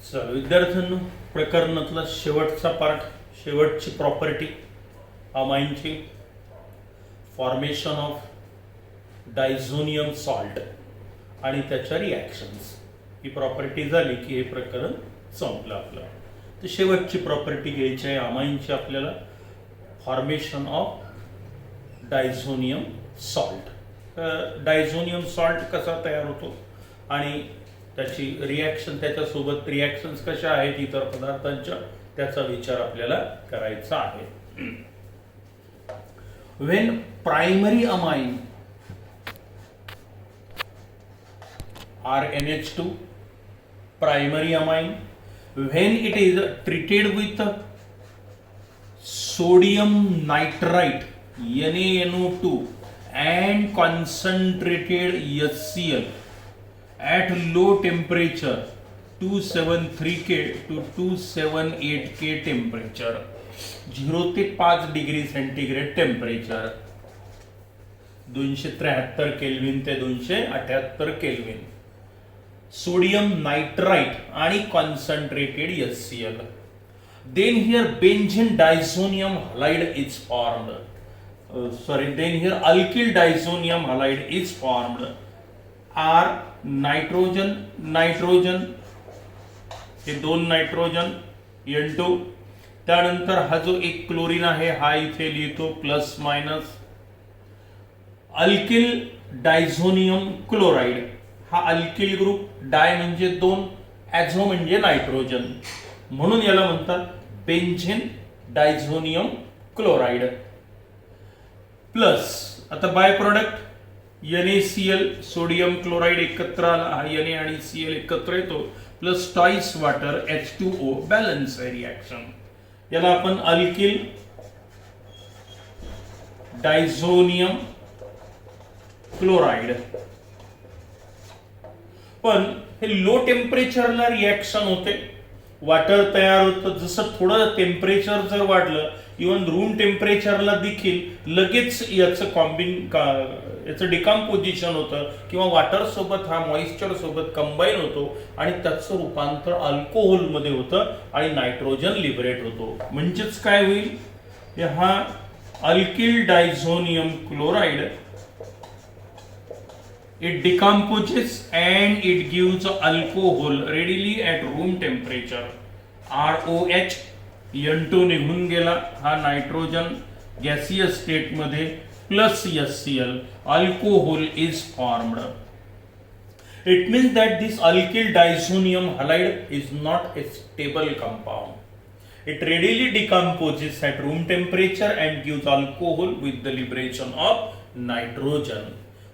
चल विद्यार्थ्यांनो, प्रकरणातला शेवटचा पार्ट, शेवटची प्रॉपर्टी अमाईनची फॉर्मेशन ऑफ डायझोनियम सॉल्ट आणि त्याच्या रिॲक्शन्स. ही प्रॉपर्टी झाली की हे प्रकरण संपलं आपलं. तर शेवटची प्रॉपर्टी घ्यायची आहे अमाईनची आपल्याला, formation of diazonium salt. Diazonium salt कसा तयार होतो आणि त्याची रिॲक्शन, त्याच्यासोबत रिॲक्शन्स कशा आहेत इतर पदार्थांच्या, त्याचा विचार आपल्याला करायचा आहे. When primary amine RnH2 primary amine, when it is treated with sodium nitrite NaNO2 and concentrated HCl at low temperature 273 K to 278 K temperature, 0 ते 5 डिग्री सेंटीग्रेड टेम्परेचर, 273 केल्विन ते 278 केल्विन, सोडियम नायट्राइट आणि concentrated HCl. Then here benzene disonium halide is formed. Then here alkyl disonium halide is formed. R nitrogen nitrogen, हे दोन nitrogen N2. त्यानंतर हा जो एक chlorine आहे हा इथे लिहितो plus minus. Alkyl diazonium chloride, हा अल्किल ग्रुप, डाय म्हणजे दोन, ॲझो म्हणजे नायट्रोजन, म्हणून याला म्हणतात बेन्झेन डायझोनियम क्लोराइड. प्लस आता by product NaCl, sodium chloride एकत्र आला, हा Na आणि Cl एकत्र येतो, plus twice water H2O, balance आहे रिॲक्शन. याला आपण अल्किल डायझोनियम क्लोराइड. पण हे लो टेम्परेचरला रिॲक्शन होते, वॉटर तयार होतं. जसं थोडं टेम्परेचर जर वाढलं, इवन रूम टेम्परेचरला देखील लगेच याचं डिकम्पोजिशन होतं किंवा वॉटर सोबत हा मॉइश्चर सोबत कंबाईन होतो आणि त्याचं रूपांतर अल्कोहोल मध्ये होतं आणि नायट्रोजन लिबरेट होतो. म्हणजेच काय होईल, हा alkyl diazonium chloride it decomposes and it gives alcohol readily at room temperature. ROH, N2 निघून गेला, हा नायट्रोजन गॅसियस स्टेट मध्ये, plus HCl, alcohol is formed. It means that this alkyl disonium halide is not a stable compound. It readily decomposes at room temperature and gives alcohol with the liberation of nitrogen.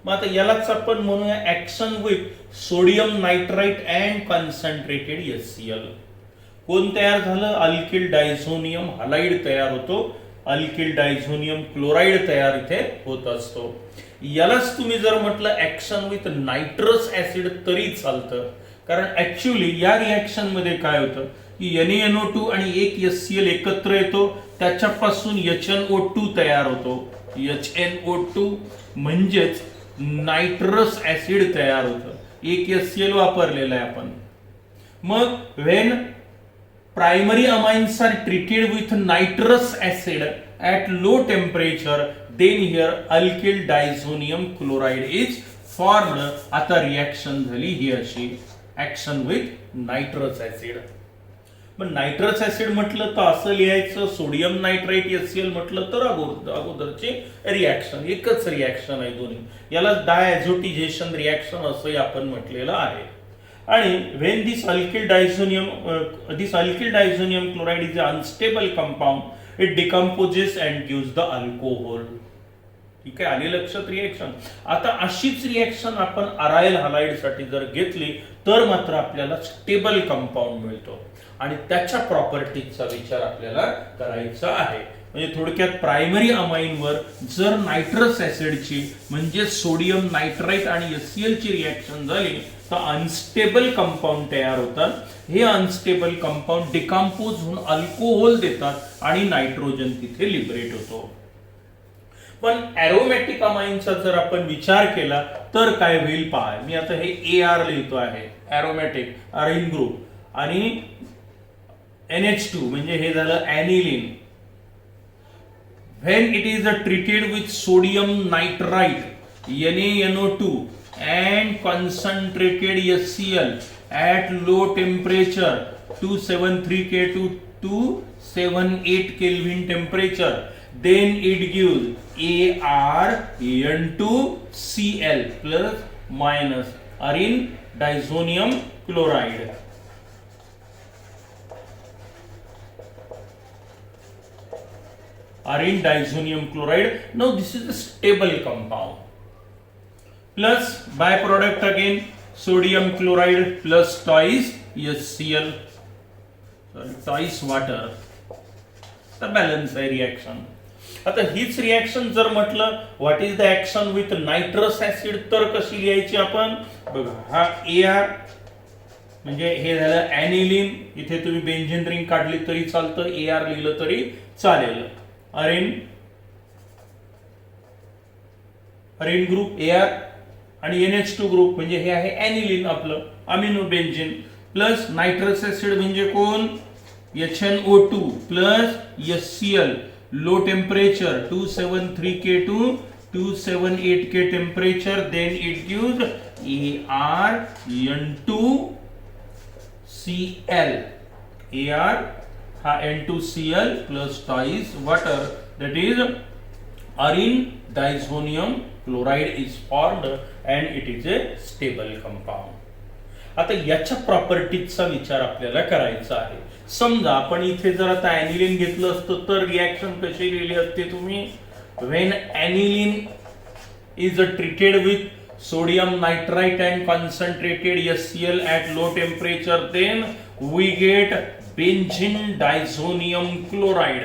मग आता यालाच आपण म्हणूया action with sodium nitrite and concentrated HCl. कोण तयार झालं, alkyl diazonium halide तयार होतो, अल्किल डायझोनियम क्लोराइड तयार इथे होत असतो. यालाच तुम्ही जर म्हटलं ऍक्शन विथ नायट्रस ऍसिड तरी चालतं, कारण ऍक्च्युअली या रिॲक्शन मध्ये काय होतं की NaNO2 आणि एक HCl एकत्र येतो, त्याच्यापासून HNO2 तयार होतो. HNO2 म्हणजेच नायट्रस ऍसिड तयार होतं, एक HCl वापरलेला आहे आपण. मग when primary amines are treated with nitrous acid at low temperature, then here alkyl diazonium chloride is formed. आता रिॲक्शन झाली ही अशी, ऍक्शन विथ नायट्रस ऍसिड. पण नायट्रस ऍसिड म्हटलं तर असं लिहायचं, सोडियम नायट्राइट HCl म्हटलं तर अगोदरची रिॲक्शन, एकच रिॲक्शन आहे दोन्ही. याला डायझोटिझेशन रिॲक्शन असंही आपण म्हटलेलं आहे. आणि when this alkyl diazonium chloride is unstable compound, it decomposes and gives the alcohol. ठीक आहे, आली लक्षात रिॲक्शन. आता अशीच रिॲक्शन आपण अरायल हालाइड साठी जर घेतली तर मात्र आपल्याला स्टेबल कंपाऊंड मिळतो आणि त्याच्या प्रॉपर्टीजचा विचार आपल्याला करायचा आहे. म्हणजे थोडक्यात प्रायमरी अमाइनवर जर नायट्रस ऍसिडची म्हणजे सोडियम नायट्राइट आणि HCl ची रिॲक्शन झाली तर अनस्टेबल कंपाऊंड तयार होतात. हे अनस्टेबल कंपाऊंड डिकम्पोज होऊन अल्कोहोल देतात आणि नायट्रोजन तिथे लिबरेट होतो. पण एरोमॅटिक अमाइनचा जर आपण विचार केला तर काय होईल पहा. मी आता हे AR लिहितो आहे, एरोमॅटिक अराईन ग्रुप. आणि NH2 म्हणजे हे झालं aniline. When it is treated with sodium nitrite NaNO2 and concentrated HCl at low temperature 273 K to 278 Kelvin temperature, then it gives ArN2Cl plus minus arene diazonium chloride. Arene diazonium chloride. Now this is a stable compound. Plus byproduct again sodium chloride plus twice HCl, twice water. तर balance आहे reaction. आता हीच reaction जर म्हटलं what is the action with nitrous acid तर कशी लिहायची आपण बघा. हा AR म्हणजे हे झालं ॲनिलीन. इथे तुम्ही बेंझिन रिंग काढली तरी चालतं, AR लिहिलं तरी चालेल. अरेन ग्रुप AR आणि NH2 ग्रुप म्हणजे हे आहे ॲनिलीन आपलं amino benzene plus nitrous acid म्हणजे कोण HNO2 plus HCl low temperature 273 K to 278 K temperature, then it gives ArN2Cl. AR हा N2Cl plus twice water, that is arene diazonium chloride is formed and it is a stable compound. आता याच्या प्रॉपर्टीजचा विचार आपल्याला करायचा आहे. समजा आपण इथे जर आता ॲनिलीन घेतलं असतं तर रिॲक्शन कशी लिहिली असते तुम्ही. When aniline is treated with sodium nitrite and concentrated HCl at low temperature, then we get benzene diazonium chloride.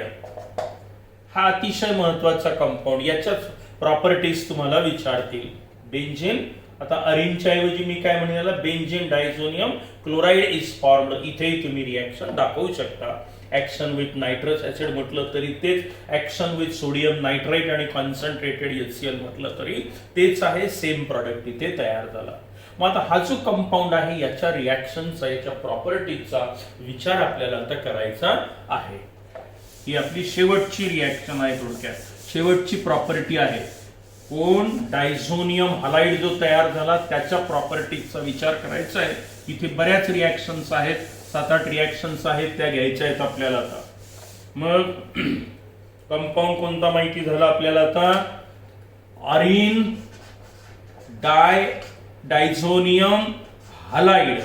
हा अतिशय महत्वाचा कंपाऊंड. याच्याच प्रॉपर्टीज तुम्हाला विचारतील. बेंझिन आता अरिनच्या ऐवजी मी काय म्हणेल benzene diazonium chloride is formed. इथेही तुम्ही रिॲक्शन दाखवू शकता. ऍक्शन विथ नायट्रस ऍसिड म्हटलं तरी तेच, ऍक्शन विथ सोडियम नायट्राइट आणि कॉन्सन्ट्रेटेड HCl म्हटलं तरी तेच आहे. सेम प्रॉडक्ट इथे तयार झाला. मग आता हा जो कंपाऊंड आहे याच्या रिॲक्शनचा याच्या प्रॉपर्टीजचा विचार आपल्याला आता करायचा आहे. ही आपली शेवटची रिॲक्शन आहे. थोडक्यात शेवटची प्रॉपर्टी आहे कोण डायझोनियम हलाइड जो तयार झाला त्याच्या प्रॉपर्टीजचा विचार करायचा आहे. इथे बऱ्याच रिॲक्शन्स आहेत, 7-8 रिॲक्शन्स आहेत, त्या घ्यायच्या आहेत आपल्याला. आता मग कंपाऊंड कोणता माहिती झाला आपल्याला आता. अरिन diazonium halide.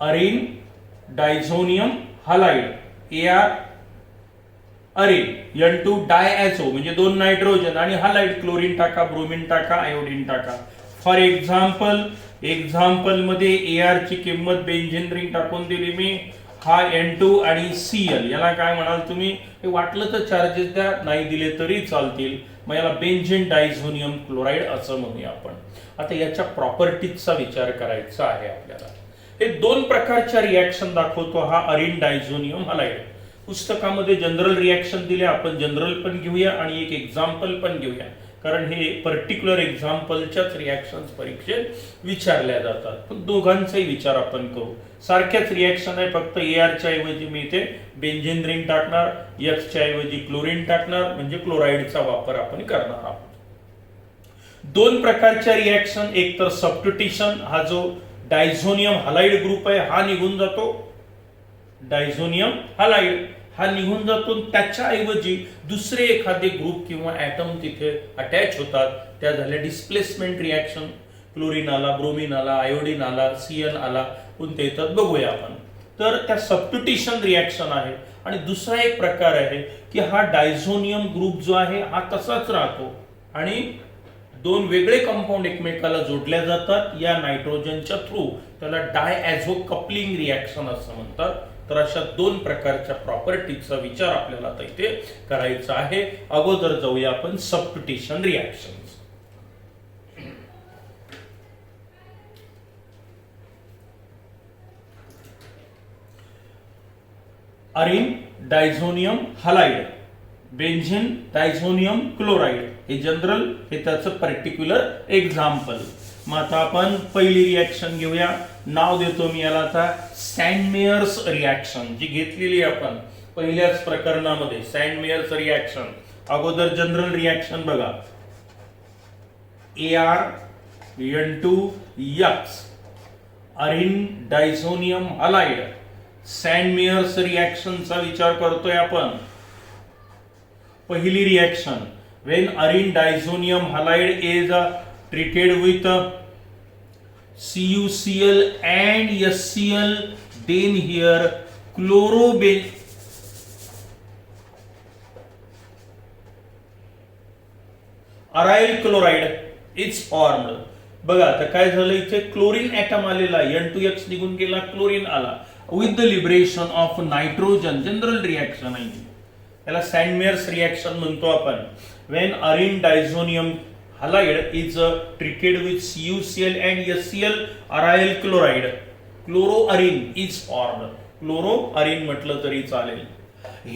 अरिन diazonium halide AR अरिन N2 डायॲझो म्हणजे 2 नायट्रोजन आणि हलाइड क्लोरीन टाका, ब्रोमीन टाका, आयोडीन टाका. फॉर एक्झाम्पल मध्ये AR ची किंमत बेंझिन रिंग टाकून दिली मी. हा N2 आणि Cl याला काय म्हणाल तुम्ही. हे वाटलं तर चार्जेस द्या, नाही दिले तरी चालतील. मग याला बेंझिन डायझोनियम क्लोराइड असं म्हणूया आपण. आता याच्या प्रॉपर्टीजचा विचार करायचा आहे आपल्याला. हे 2 प्रकारच्या रिॲक्शन दाखवतो हा अरिन डायझोनियम हलाइड. पुस्तकामध्ये जनरल रिॲक्शन दिले, आपण जनरल पण घेऊया आणि एक एक्झाम्पल पण घेऊया, कारण हे पर्टिक्युलर एक्झाम्पलच्याच रिॲक्शन्स परीक्षेत विचारल्या जातात. पण दोघांचाही विचार आपण करू. सारख्याच रिॲक्शन आहे, फक्त AR च्या ऐवजी मी इथे बेंझिन रिंग टाकणार, X च्या ऐवजी क्लोरीन टाकणार, म्हणजे क्लोराइडचा वापर आपण करणार आहोत. 2 प्रकारच्या रिॲक्शन, एक तर सबस्टिट्यूशन, हा जो डायझोनियम हलाइड ग्रुप आहे हा निघून जातो. डायझोनियम हलाइड हा निघून जातो, त्याच्या ऐवजी दुसरे एखादे ग्रुप किंवा ऍटम तिथे अटॅच होतात. त्या झाल्या डिस्प्लेसमेंट रिॲक्शन. क्लोरीन आला, ब्रोमीन आला, आयोडीन आला, Cl आला, कोणते येतात बघूया आपण. तर त्या सबस्टिट्यूशन रिॲक्शन आहे. आणि दुसरा एक प्रकार आहे की हा डायझोनियम ग्रुप जो आहे हा तसाच राहतो आणि 2 वेगळे कंपाऊंड एकमेकाला जोडल्या जातात या नायट्रोजनच्या थ्रू. त्याला डायॲझो कपलिंग रिॲक्शन असं म्हणतात. तर अशा 2 प्रकारच्या प्रॉपर्टीजचा विचार आपल्याला आता इथे करायचा आहे. अगोदर जाऊया आपण substitution reactions. Arene diazonium halide, benzene diazonium chloride, हे जनरल, हे त्याचं पर्टिक्युलर एक्झाम्पल. मग आता आपण पहिली रिॲक्शन घेऊया. नाव देतो मी याला आता सँडमेयर्स रिॲक्शन, जी घेतलेली आपण पहिल्याच प्रकरणामध्ये. सँडमेयर्स रिॲक्शन अगोदर जनरल रिॲक्शन बघा. ArN2X अरिन diazonium halide. सँडमेयर्स रिॲक्शनचा विचार करतोय आपण. पहिली reaction, when अरिन diazonium halide is treated with CuCl and HCl, then here aryl chloride is formed. बघा आता काय झालं, इथे क्लोरीन ऍटम आलेला, N2X निघून गेला, क्लोरीन आला with the liberation of nitrogen. General reaction आहे, याला सँडमेयर्स रिॲक्शन म्हणतो आपण. when अरिन diazonium halide is treated with CuCl and HCl, aryl chloride, chloroarin is formed. chloroarin म्हटलं तरी चालेल.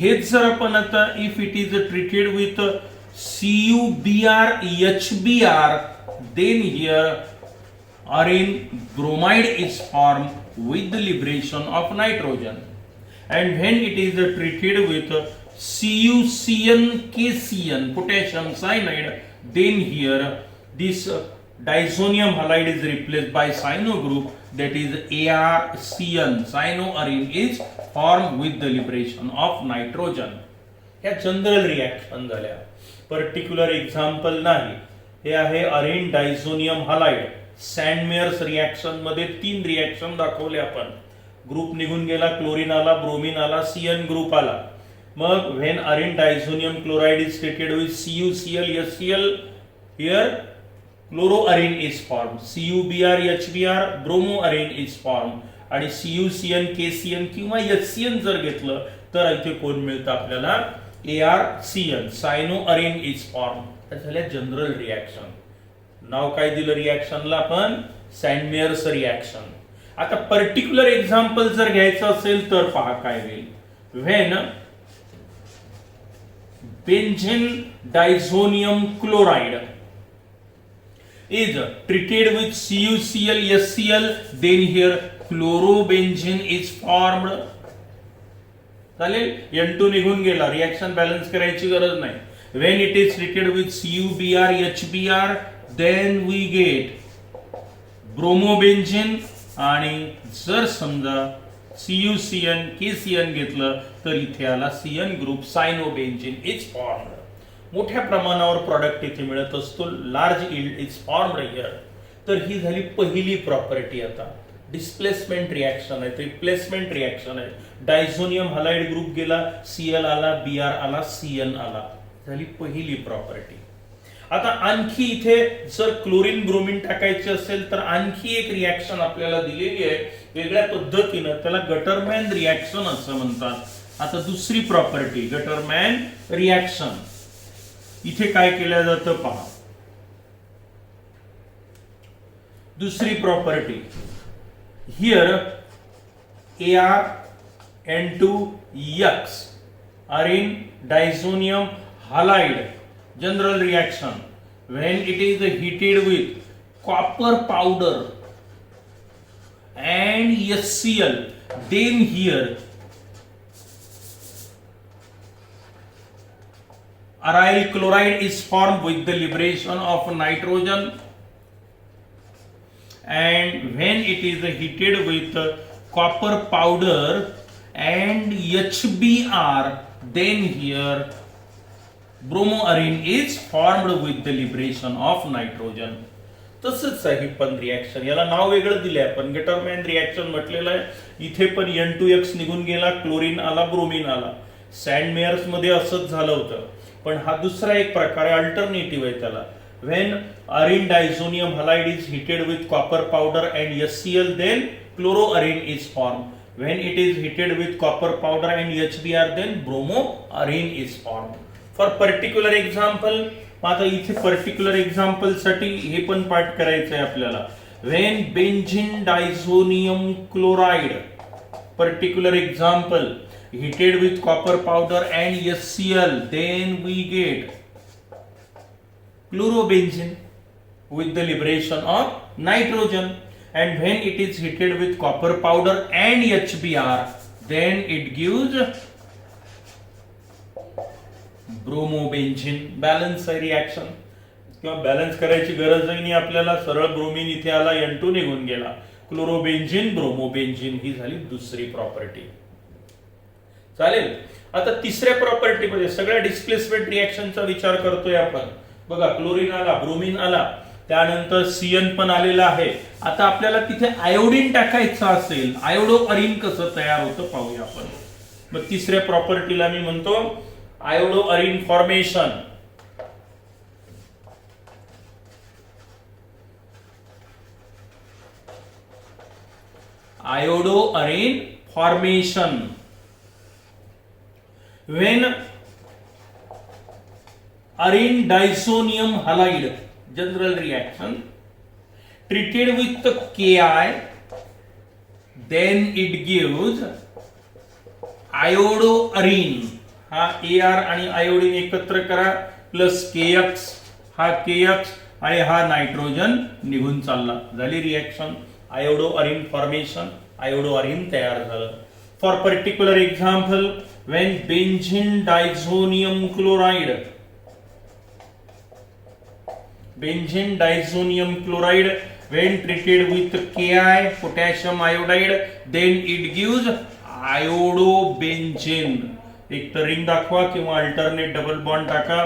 हेच जर आपण आता if it is treated with CuBr HBr, then here arin bromide is formed with the liberation of nitrogen. And when it is treated with CuCN KCN, potassium cyanide, then here this diazonium halide is replaced by cyano group, that is ArCN. cyanoarin is formed with the liberation of nitrogen. या general reaction झाल्या, particular example नाही. हे आहे अरिन diazonium halide. सँडमेयर्स reaction मध्ये 3 reaction दाखवले आपण. Group निघून गेला, क्लोरीन आला, ब्रोमीन आला, CN ग्रुप आला. मग when अरिन diazonium chloride is treated with CuCl HCl, here chloroarin is formed. CuBr HBr, bromoarin is formed. आणि CuCN KCN किंवा HCN जर घेतलं तर इथे कोण मिळतं आपल्याला, ArCN, cyanoarin is formed. झाल्या जनरल रिॲक्शन. नाव काय दिलं रिॲक्शनला आपण, सँडमेयर्स रिॲक्शन. आता पर्टिक्युलर एक्झाम्पल जर घ्यायचं असेल तर पहा काय होईल. when benzene diazonium chloride is treated with CuCl HCl, then here chlorobenzene is formed. चालेल, N2 निघून गेला, रिॲक्शन बॅलन्स करायची गरज नाही. when it is treated with CuBr HBr, then we get bromobenzene. आणि जर समजा CuCN KCN घेतलं तर इथे आला CN ग्रुप, सायनोबेन्झीन इज फॉर्म्ड. मोठ्या प्रमाणावर प्रॉडक्ट इथे मिळत असतो, large yield is formed here. तर ही झाली पहिली प्रॉपर्टी. आता डिस्प्लेसमेंट रिॲक्शन आहे, रिप्लेसमेंट रिॲक्शन आहे. डायझोनियम हलाइड ग्रुप गेला, Cl आला, Br आला, CN आला, झाली पहिली प्रॉपर्टी. आता आणखी इथे जर क्लोरीन ब्रोमीन टाकायचे असेल तर आणखी एक रिॲक्शन आपल्याला दिलेली आहे वेगळ्या पद्धतीनं, त्याला गटरमॅन रिॲक्शन असं म्हणतात. आता दुसरी प्रॉपर्टी गटरमॅन रिॲक्शन. इथे काय केलं जातं पहा. दुसरी property here ArN2X अरिन diazonium halide, general reaction. when it is heated with copper powder and HCl, then here aryl chloride is formed with the liberation of nitrogen. And when it is heated with copper powder and HBr, then here bromoarene is formed with the liberation of nitrogen. तसंच आहे पण reaction, याला नाव वेगळं दिलंय आपण, गटरमॅन reaction म्हटलेलं आहे. इथे पण N2X निघून गेला, क्लोरीन आला, ब्रोमीन आला. सँडमेयर्स मध्ये असंच झालं होतं, पण हा दुसरा एक प्रकार आहे, अल्टरनेटिव्ह आहे त्याला. when अरिन diazonium halide is heated with copper powder and HCl, then chloroarin is formed. when it is heated with copper powder and HBr, then bromoarin is formed. For particular example, आता इथे particular example साठी हे पण पाठ करायचं आहे आपल्याला. when benzene diazonium chloride, particular example, heated with copper powder and HCl, then we get chlorobenzene. with the liberation of nitrogen, and when it is heated with copper powder and HBr, then it gives bromobenzene. Balance आहे reaction, किंवा balance करायची गरजही नाही आपल्याला, सरळ bromine इथे आला, N2 निघून गेला, क्लोरोबेन्झिन ब्रोमोबेन्झिन ही झाली दुसरी प्रॉपर्टी. चालेल. आता तिसऱ्या प्रॉपर्टी मध्ये सगळ्या डिस्प्लेसमेंट रिॲक्शनचा विचार करतोय आपण. बघा, क्लोरीन आला, ब्रोमीन आला, त्यानंतर CN पण आलेला आहे. आता आपल्याला तिथे आयोडीन टाकायचं असेल, आयोडो अरिन कसं तयार होतं पाहूया आपण. मग तिसऱ्या प्रॉपर्टीला मी म्हणतो iodo arene formation. Iodo arene formation when arine disonium halide general reaction treated with Ki, then it gives iodoarine. हा AR आणि आयोडीन एकत्र करा, प्लस KX, हा KX आणि हा नायट्रोजन निघून चालला, झाली reaction. Iodo arene formation, iodo अरिन तयार झालं. For particular example, when benzene disonium chloride, benzene disonium chloride when treated with Ki, potassium iodide, then it gives iodobenzene. एक तर रिंग दाखवा किंवा अल्टरनेट डबल बॉन्ड टाका.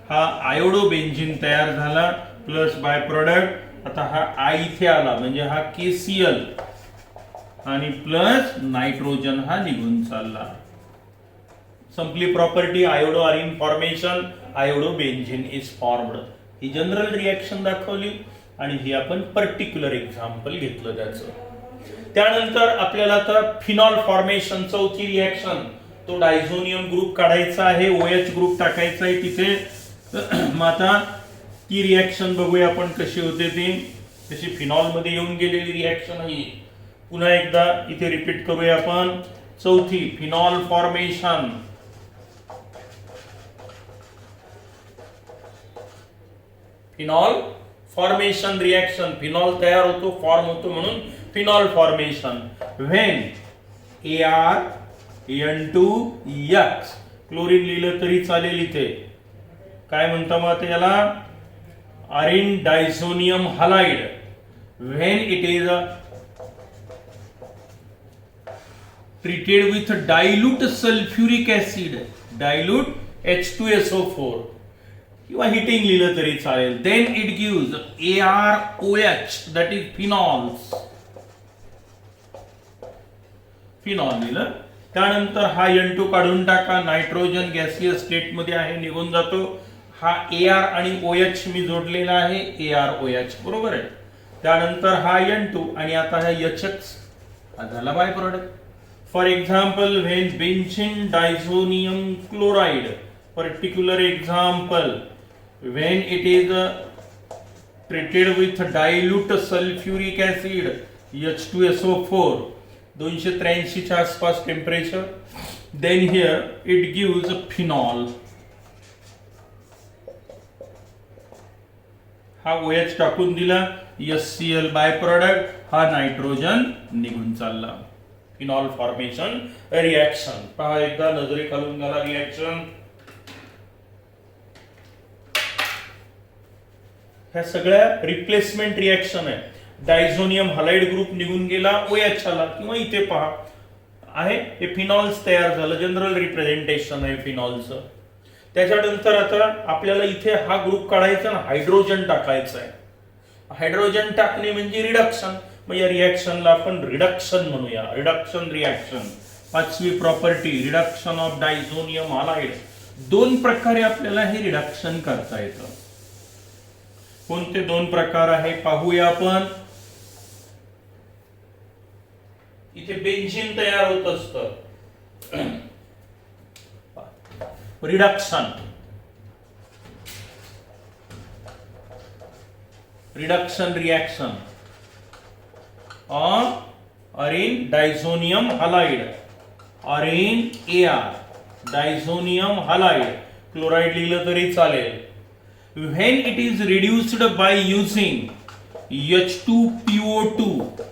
हा आयोडोबेन्झिन तयार झाला, प्लस बाय प्रोडक्ट. आता हा I इथे आला म्हणजे हा KCl आणि प्लस नायट्रोजन हा निघून चालला. संपली property. Iodo arene formation, iodobenzene is formed. ही जनरल रिॲक्शन दाखवली आणि ही आपण पर्टिक्युलर एक्झाम्पल घेतलं त्याचं. त्यानंतर आपल्याला आता फिनॉल फॉर्मेशन, चौथी रिॲक्शन. तो डायझोनियम ग्रुप काढायचा आहे, OH ग्रुप टाकायचा आहे तिथे. मग आता ती रिॲक्शन बघूया आपण कशी होते ती. तशी फिनॉल मध्ये येऊन गेलेली रिॲक्शन आहे. पुन्हा एकदा इथे रिपीट करूया आपण. चौथी, phenol formation. Phenol formation reaction, phenol तयार होतो, फॉर्म होतो म्हणून phenol formation. When AR N2X, chlorine लिहिलं तरी चालेल इथे. काय म्हणता मग याला? Arene diazonium halide. When it is treated with dilute sulfuric acid, dilute H2SO4, किंवा हिटिंग लिहिलं तरी चालेल. then it gives AROH, that is phenols. Phenol लिहिलं. त्यानंतर हा N2 काढून टाका, नायट्रोजन गॅसियस स्टेट मध्ये आहे, निघून जातो. हा AR आणि OH मी जोडलेला आहे, AROH, बरोबर आहे. त्यानंतर हा N2 आणि आता हा HX, हा झाला by product. For example, when benzene diazonium chloride, particular example, when it is treated with dilute sulfuric acid H2SO4, 283 च्या आसपास temperature. Then here it gives phenol. हा OH टाकून दिला, HCl बाय प्रोडक्ट, हा नायट्रोजन निघून चालला. फिनॉल फॉर्मेशन रिॲक्शन पहा एकदा नजरे खालून घाला. रिॲक्शन ह्या सगळ्या रिप्लेसमेंट रिॲक्शन आहे. डायझोनियम हलाइड ग्रुप निघून गेला, OH आला, किंवा इथे पहा आहे हे फिनॉल्स तयार झालं. जनरल रिप्रेझेंटेशन आहे फिनॉलचं. त्याच्यानंतर आता आपल्याला इथे हा ग्रुप काढायचा ना, हायड्रोजन टाकायचं आहे. हायड्रोजन टाकणे म्हणजे रिडक्शन. मग या रिॲक्शनला आपण रिडक्शन म्हणूया, रिडक्शन रिॲक्शन. पाचवी property, reduction of diazonium halide. दोन प्रकारे आपल्याला हे रिडक्शन करता येतं. कोणते दोन प्रकार आहे पाहूया आपण. इथे बेन्झीन तयार होत असतं, reduction, reduction reaction of अरिन diazonium halide, अरिन AR diazonium halide, chloride लिहिलं तरी चालेल. when it is reduced by using H2PO2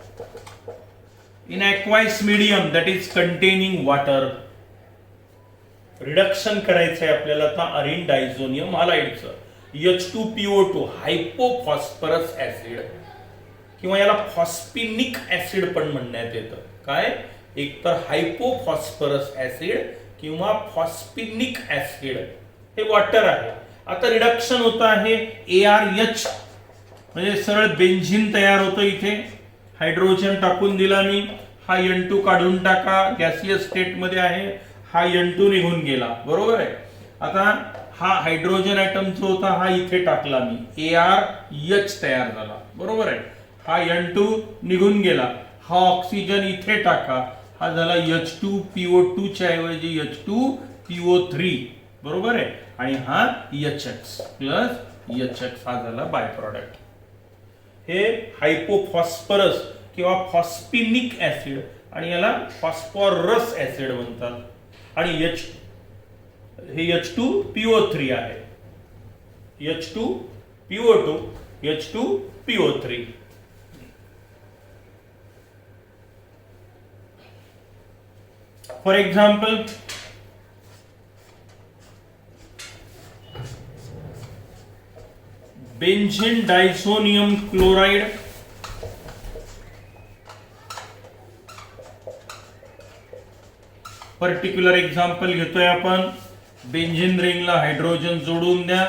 in aqueous medium that is containing water. Reduction करायचंय आपल्याला आता अरिन डायझोनियम हालाइडचं. H2PO2 हायपोफॉस्फरस ऍसिड किंवा याला फॉस्फिनिक ऍसिड पण म्हणण्यात येतं. काय? एक तर हायपोफॉस्फरस ऍसिड किंवा फॉस्फिनिक ऍसिड हे वॉटर आहे. आता रिडक्शन होतं आहे ARH म्हणजे सरळ बेन्झीन तयार होतं. इथे हायड्रोजन टाकून दिला मी, हा N2 काढून टाका, गॅसियस स्टेट मध्ये आहे, हा N2 निघून गेला. बरोबर आहे. आता हा हायड्रोजन ऍटम जो होता हा इथे टाकला मी, ARH तयार झाला. बरोबर आहे. हा N2 निघून गेला, हा ऑक्सिजन इथे टाका, हा झाला H2PO2 च्या ऐवजी H2PO3. बरोबर आहे. आणि हा HX प्लस HX हा झाला बाय प्रोडक्ट. हे हायपोफॉस्फरस किंवा फॉस्फिनिक ऍसिड आणि याला फॉस्फोरस ऍसिड म्हणतात. आणि हे H2PO3 आहे. H2PO2 H2PO3. For example, benzene diazonium chloride, particular example घेतोय आपण. बेंझीन रिंगला हायड्रोजन जोडून द्या.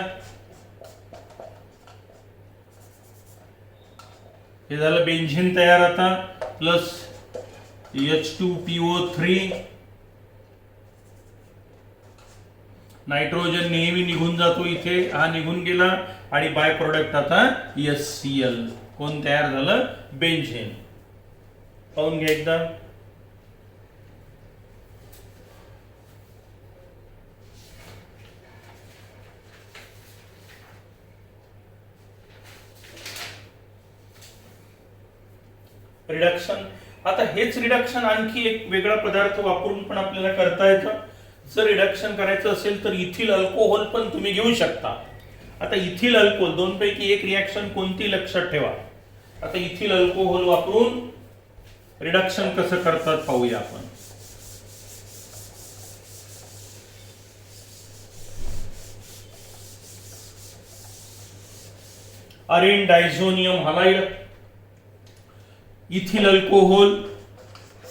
हे झालं बेंझीन तयार. आता प्लस H2PO3. नायट्रोजन नेहमी निघून जातो इथे, हा निघून गेला आणि बाय प्रोडक्ट आता HCl. कोण तयार झालं? बेंझीन. पाहून घ्या एकदा. रिडक्शन. आता हेच रिडक्शन आणखी एक वेगळा पदार्थ वापरून पण आपल्याला करता येतं. जर रिडक्शन करायचं असेल तर इथिल अल्कोहोल पण तुम्ही घेऊ शकता. आता इथिल अल्कोहोल दोन पैकी एक रिएक्शन कोणती लक्षात ठेवा. आता इथिल अल्कोहोल वापरून रिडक्शन कसं करतात पाहूया आपण. Arene diazonium halide, ethyl alcohol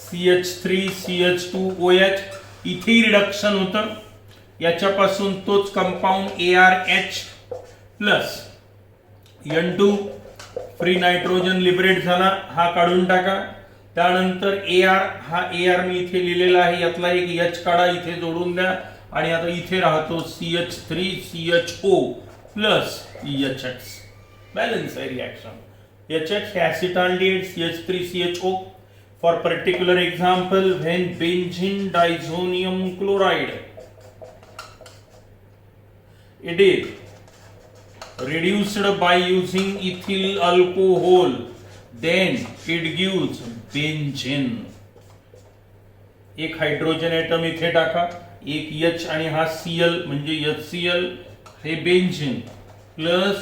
CH3CH2OH इथे रिडक्शन होतं. याच्यापासून तोच compound ARH plus N2 free nitrogen liberate झाला, हा काढून टाका. त्यानंतर AR, हा AR मी इथे लिहिलेला आहे, यातला एक H काढा, इथे जोडून द्या. आणि आता इथे राहतो CH3CHO प्लस HX. बॅलन्स आहे reaction. HX acetaldehyde CH3CHO. For particular example, when benzene diazonium chloride, it is reduced by using ethyl alcohol, then it gives benzene. एक हायड्रोजन एटम इथे टाका, एक H आणि हा Cl म्हणजे HCl, हे benzene plus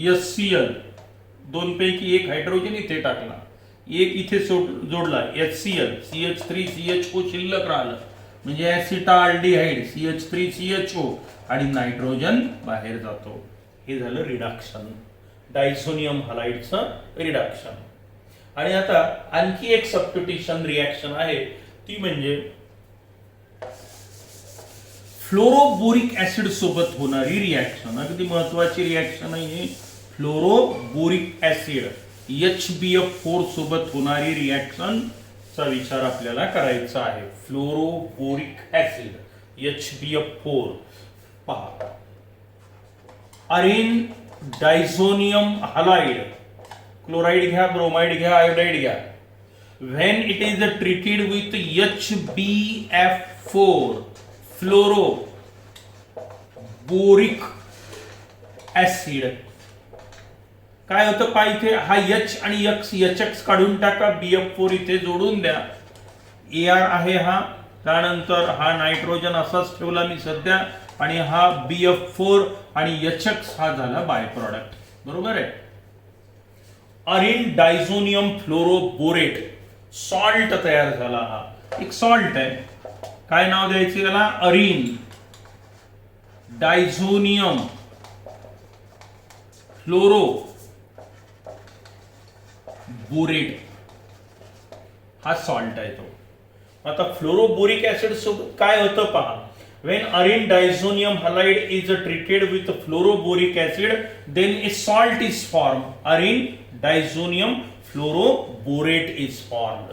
HCl. दोन पैकी एक हायड्रोजन इथे टाकला, एक इथे जोडला HCl, CH3CHO शिल्लक राहिलं म्हणजे ऍसिटाल्डिहाइड CH3CHO आणि नायट्रोजन बाहेर जातो. हे झालं रिडक्शन, डायझोनियम हालाइडचं रिडक्शन. आणि आता आणखी एक सबस्टिट्यूशन रिएक्शन आहे, ती म्हणजे फ्लोरोबोरिक ऍसिड सोबत होणारी रिएक्शन. अगदी महत्वाची रिएक्शन आहे. फ्लोरोबोरिक ऍसिड HBF4 सोबत होणारी रिएक्शन चा विचार आपल्याला करायचा आहे. Fluoroboric acid HBF4. पहा, अरिन डायझोनियम हालाइड, क्लोराइड घ्या, ब्रोमाइड घ्या, आयोडाइड घ्या. When it is treated with HBF4 fluoro boric acid काय होतं पहा. इथे हा H आणि HX काढून टाका, BF4 इथे जोडून द्या. AR आहे हा, त्यानंतर हा नायट्रोजन असाच ठेवला मी सध्या, आणि हा BF4 आणि HX हा झाला बाय प्रॉडक्ट. बरोबर आहे. अरिन डायझोनियम फ्लोरोबोरेट सॉल्ट तयार झाला. हा एक सॉल्ट आहे. काय नाव द्यायचं याला? अरिन डायझोनियम फ्लोरोबोरेट हा सॉल्ट आहे तो. आता फ्लोरोबोरिक ऍसिड सोबत काय होतं पहा. When arine diazonium halide is treated with fluoroboric acid, then a salt is formed. Arine diazonium fluoroborate is formed.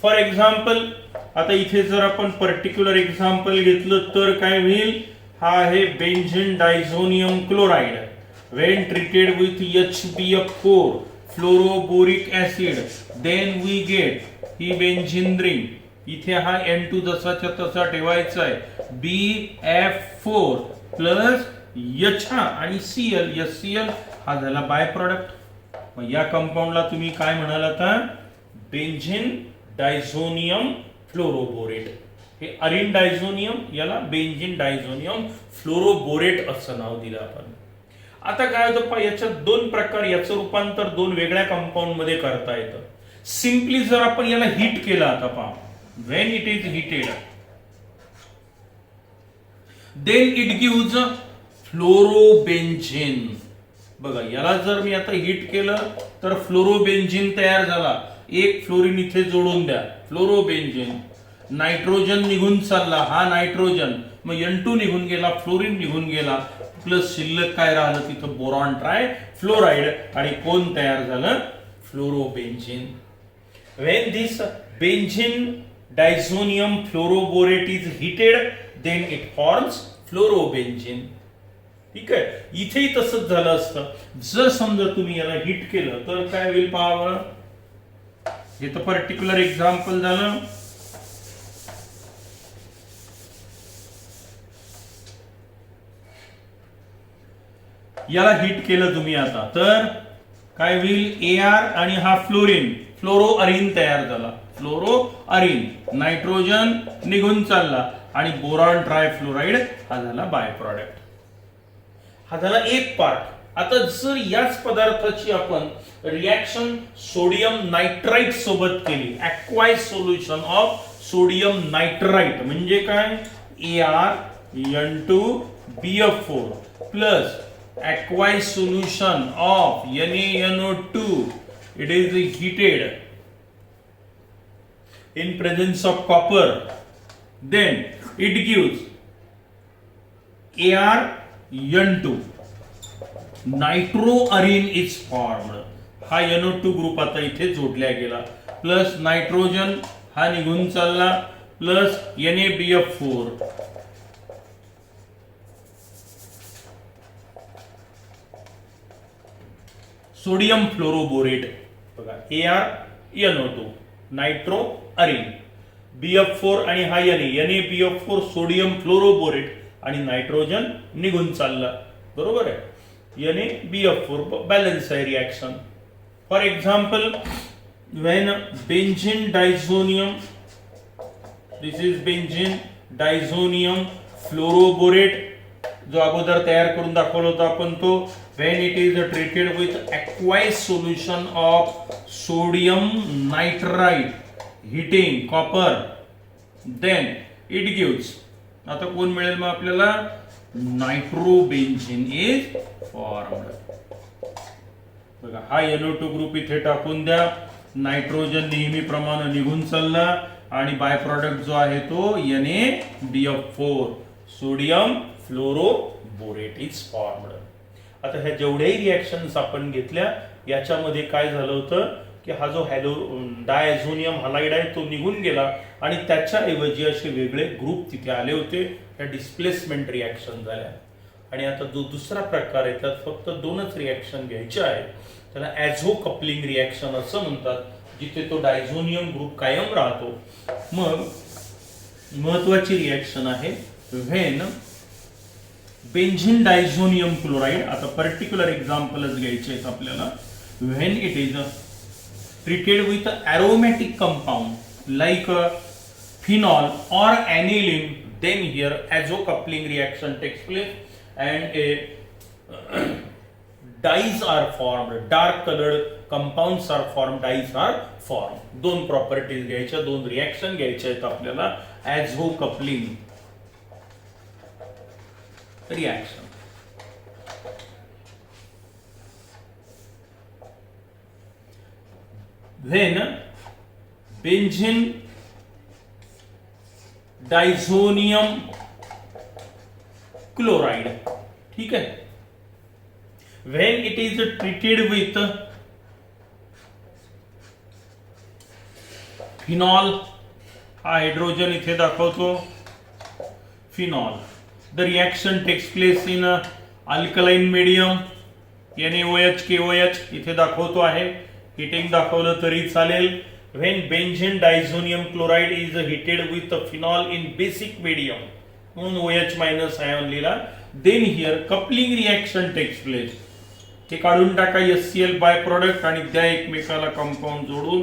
For example, आता इथे जर आपण पर्टिक्युलर एक्झाम्पल घेतलं तर काय होईल? हा आहे benzene diazonium chloride. When treated with HBF4 fluoroboric acid, then we get he benzene ring. इथे हा N2 जसाच्या तसा ठेवायचा आहे. BF4 प्लस H आणि Cl. HCl हा झाला बाय प्रॉडक्ट. मग या कंपाऊंडला तुम्ही काय म्हणाल आता? Benzene diazonium fluoroborate. हे अरिन डायझोनियम, याला बेंझिन डायझोनियम फ्लोरोबोरेट असं नाव दिलं आपण. आता काय होतं? याच्यात दोन प्रकार, याचं रूपांतर दोन वेगळ्या कंपाऊंड मध्ये करता येतं. सिंपली जर आपण याला हिट केलं, आता पहा, when it is heated, then it gives फ्लोरोबेन्झिन. बघा, याला जर मी आता हिट केलं तर फ्लोरोबेन्झिन तयार झाला. एक फ्लोरीन इथे जोडून द्या, फ्लोरोबेन्झिन. नायट्रोजन निघून चालला, हा नायट्रोजन. मग N2 निघून गेला, फ्लोरीन निघून गेला, प्लस शिल्लक काय राहिलं तिथं? Boron try fluoride. आणि कोण तयार झालं? फ्लोरोबेन्झिन. When this benzene diazonium fluoroborate is heated, then it forms fluorobenzene. ठीक आहे. इथेही तसंच झालं असतं. जर समजा तुम्ही याला हिट केलं तर काय होईल पाहावं. हे तर पर्टिक्युलर एक्झाम्पल झालं. याला हिट केलं तुम्ही आता तर काय होईल? AR आणि हा फ्लोरीन, फ्लोरो अरिन तयार झाला. फ्लोरो अरिन, नायट्रोजन निघून चालला आणि बोरॉन ट्रायफ्लोराइड हा झाला बाय प्रॉडक्ट. हा झाला एक पार्ट. आता जर याच पदार्थाची आपण रिएक्शन सोडियम नायट्राइट सोबत केली, ॲक्वाइज सोल्युशन ऑफ सोडियम नायट्राइट म्हणजे काय? ArN2BF4 plus aqueous solution of NaNO2, it is heated in presence of copper, then it gives ArN2, nitroarine is formed. हा NO2 ग्रुप आता इथे जोडला गेला, प्लस नायट्रोजन हा निघून चालला, प्लस NaBF4, सोडियम फ्लोरोबोरेट. बघा, ArNO2, नायट्रो अरिन, BF4 आणि हा NaBF4 सोडियम फ्लोरोबोरेट आणि नायट्रोजन निघून चालला. बरोबर आहे. NaBF4 बॅलन्स आहे reaction. For example, when benzene diazonium, this is benzene diazonium fluoroborate, जो अगोदर तयार करून दाखवला होता आपण तो, when it is treated with aqueous solution of sodium nitrite, heating copper, then it gives, आता कोण मिळेल मग आपल्याला? Nitrobenzene is formed. बघा, हा NO2 ग्रुप इथे टाकून द्या. नायट्रोजन नेहमीप्रमाणे निघून चालला आणि बाय प्रॉडक्ट जो आहे तो NaBF4, sodium fluoroborate is formed. आता ह्या जेवढ्याही रिएक्शन्स आपण घेतल्या याच्यामध्ये काय झालं होतं की हा जो डायझोनियम हलाइड आहे तो निघून गेला आणि त्याच्याऐवजी असे वेगळे ग्रुप तिथे आले होते. ह्या डिस्प्लेसमेंट रिएक्शन झाल्या. आणि आता जो दुसरा प्रकार आहे त्यात फक्त दोनच रिएक्शन घ्यायचे आहेत. त्याला ॲझो कपलिंग रिएक्शन असं म्हणतात, जिथे तो डायझोनियम ग्रुप कायम राहतो. मग महत्वाची रिएक्शन आहे व्हेन बेंझिन डायझोनियम क्लोराइड. आता पर्टिक्युलर एक्झाम्पलच घ्यायचे आहेत आपल्याला. When it is treated with aromatic compound like phenol और ॲनिलीन then here azo-coupling reaction takes place and a dyes are formed, dark colored compounds are formed, dyes are formed. दोन properties घ्यायच्या, दोन reaction घ्यायच्या आहेत आपल्याला azo-coupling reaction. When benzene diazonium chloride, ठीक है, when it is treated with phenol, हा hydrogen इथे दाखवतो phenol, the reaction takes place in alkaline medium, NaOH KOH इथे दाखवतो आहे, हिटिंग दाखवलं तरी चालेल. When benzene diazonium chloride is heated with phenol in basic medium, म्हणून OH- आयन लिहिला, then here coupling reaction takes place. ते काढून टाका HCl बाय प्रोडक्ट आणि त्या एकमेकाला कंपाऊंड जोडून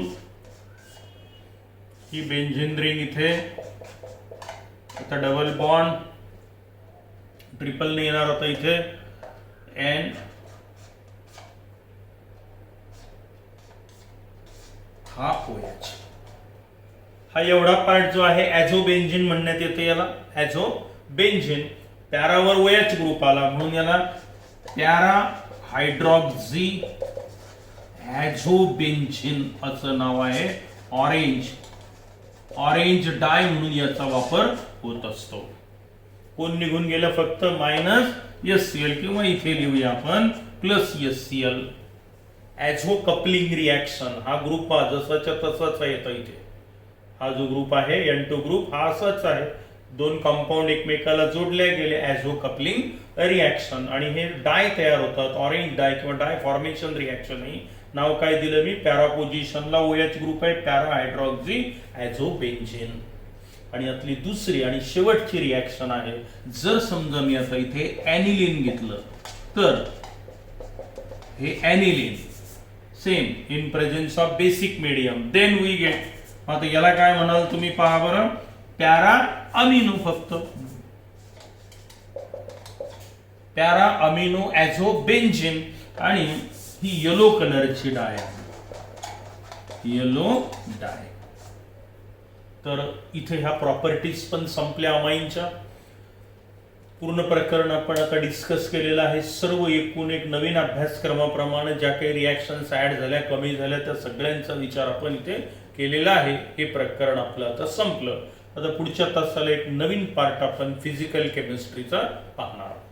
ही बेंझिन रिंग इथे, आता डबल बॉन्ड, ट्रिपल ने येणार होता इथे, एन हा OH, हा एवढा पार्ट जो आहे ॲझोबेन्झिन म्हणण्यात येते, याला ॲझोबेन्झिन. पॅरावर OH ग्रुप आला म्हणून याला पॅरा हायड्रॉक्सी ॲझोबेन्झिन असं नाव आहे. ऑरेंज डाय म्हणून याचा वापर होत असतो. कोण निघून गेलं, फक्त -HCl किंवा इथे लिहूया आपण +HCl. ॲझो कपलिंग रिॲक्शन, हा ग्रुप जसाच्या तसाच आहे इथे, हा जो ग्रुप आहे N2 ग्रुप हा असाच आहे, दोन कंपाऊंड एकमेकाला जोडले गेले, ॲझो कपलिंग रिॲक्शन, आणि हे डाय तयार होतात, ऑरेंज डाय किंवा डाय फॉर्मेशन रिॲक्शन. ही नाव काय दिलं मी, पॅरा पोझिशनला OH ग्रुप आहे, पॅरा हायड्रॉक्सी ॲझोबेन्झिन. आणि यातली दुसरी आणि शेवटची रिॲक्शन आहे, जर समजा मी आता इथे ॲनिलीन घेतलं तर हे aniline same in presence of basic medium, then we get, आता याला काय म्हणाल तुम्ही पहा बरं, पॅरा अमिनो, फक्त पॅरा अमिनो ॲझोबेन्झिन, आणि ही येलो कलरची डाय आहे, येलो डाय. तर इथे ह्या प्रॉपर्टीज पण संपल्या अमाईनच्या. पूर्ण प्रकरण आपण आता डिस्कस केलेलं आहे. सर्व एकूण एक नवीन अभ्यासक्रमाप्रमाणे ज्या काही रिॲक्शन्स ऍड झाल्या, कमी झाल्या, त्या सगळ्यांचा विचार आपण इथे केलेला आहे. हे प्रकरण आपलं आता संपलं. आता पुढच्या तासाला एक नवीन पार्ट आपण फिजिकल केमिस्ट्रीचा पाहणार आहोत.